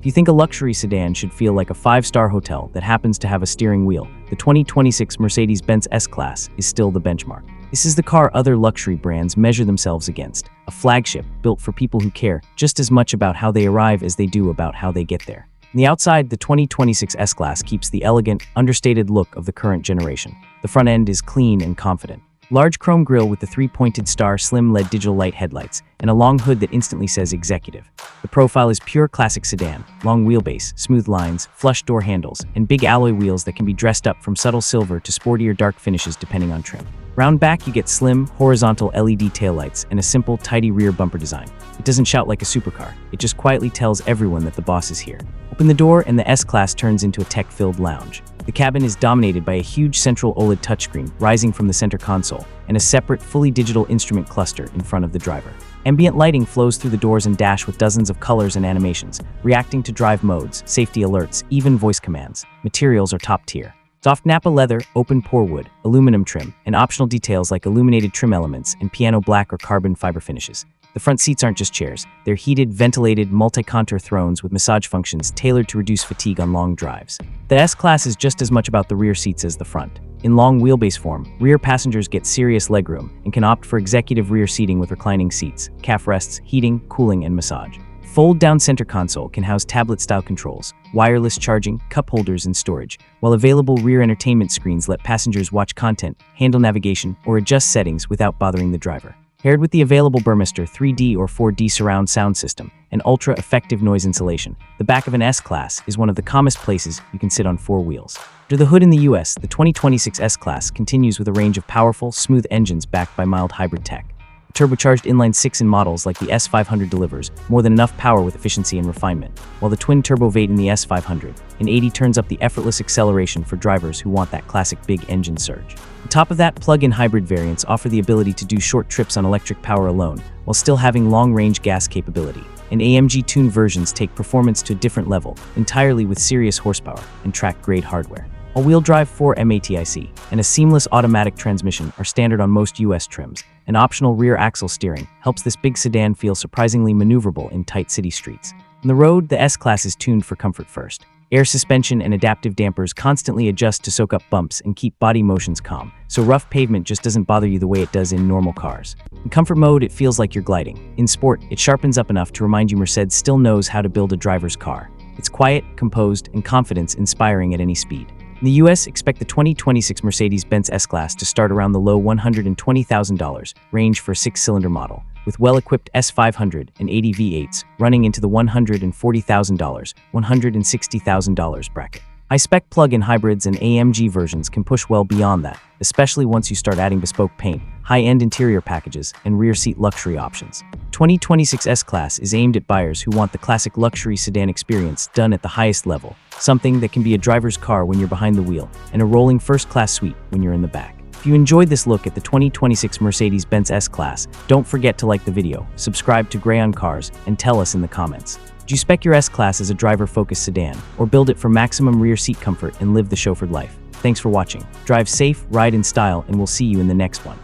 If you think a luxury sedan should feel like a five-star hotel that happens to have a steering wheel, the 2026 Mercedes-Benz S-Class is still the benchmark. This is the car other luxury brands measure themselves against, a flagship built for people who care just as much about how they arrive as they do about how they get there. On the outside, the 2026 S-Class keeps the elegant, understated look of the current generation. The front end is clean and confident. Large chrome grille with the three-pointed star slim LED digital light headlights, and a long hood that instantly says executive. The profile is pure classic sedan, long wheelbase, smooth lines, flush door handles, and big alloy wheels that can be dressed up from subtle silver to sportier dark finishes depending on trim. Round back, you get slim, horizontal LED taillights and a simple, tidy rear bumper design. It doesn't shout like a supercar, it just quietly tells everyone that the boss is here. Open the door and the S-Class turns into a tech-filled lounge. The cabin is dominated by a huge central OLED touchscreen rising from the center console and a separate, fully digital instrument cluster in front of the driver. Ambient lighting flows through the doors and dash with dozens of colors and animations, reacting to drive modes, safety alerts, even voice commands. Materials are top tier. Soft Nappa leather, open pore wood, aluminum trim, and optional details like illuminated trim elements and piano black or carbon fiber finishes. The front seats aren't just chairs, they're heated, ventilated, multi-contour thrones with massage functions tailored to reduce fatigue on long drives. The S-Class is just as much about the rear seats as the front. In long wheelbase form, rear passengers get serious legroom and can opt for executive rear seating with reclining seats, calf rests, heating, cooling, and massage. Fold-down center console can house tablet-style controls, wireless charging, cup holders, and storage, while available rear entertainment screens let passengers watch content, handle navigation, or adjust settings without bothering the driver. Paired with the available Burmester 3D or 4D surround sound system and ultra-effective noise insulation, the back of an S-Class is one of the calmest places you can sit on four wheels. Under the hood in the US, the 2026 S-Class continues with a range of powerful, smooth engines backed by mild hybrid tech. Turbocharged inline-six in models like the S500 delivers more than enough power with efficiency and refinement, while the twin-turbo V8 in the S500 in 80 turns up the effortless acceleration for drivers who want that classic big engine surge. On top of that, plug-in hybrid variants offer the ability to do short trips on electric power alone, while still having long-range gas capability. And AMG-tuned versions take performance to a different level, entirely with serious horsepower and track-grade hardware. All-wheel drive 4MATIC and a seamless automatic transmission are standard on most US trims. An optional rear axle steering helps this big sedan feel surprisingly maneuverable in tight city streets. On the road, the S-Class is tuned for comfort first. Air suspension and adaptive dampers constantly adjust to soak up bumps and keep body motions calm, so rough pavement just doesn't bother you the way it does in normal cars. In comfort mode, it feels like you're gliding. In sport, it sharpens up enough to remind you Mercedes still knows how to build a driver's car. It's quiet, composed, and confidence-inspiring at any speed. In the US, expect the 2026 Mercedes-Benz S-Class to start around the low $120,000 range for a six-cylinder model, with well-equipped S500 and 80 V8s running into the $140,000, $160,000 bracket. High-spec plug-in hybrids and AMG versions can push well beyond that, especially once you start adding bespoke paint, high-end interior packages, and rear-seat luxury options. 2026 S-Class is aimed at buyers who want the classic luxury sedan experience done at the highest level, something that can be a driver's car when you're behind the wheel and a rolling first-class suite when you're in the back. If you enjoyed this look at the 2026 Mercedes-Benz S-Class, don't forget to like the video, subscribe to Gray on Cars, and tell us in the comments. Do you spec your S-Class as a driver-focused sedan, or build it for maximum rear seat comfort and live the chauffeured life? Thanks for watching. Drive safe, ride in style, and we'll see you in the next one.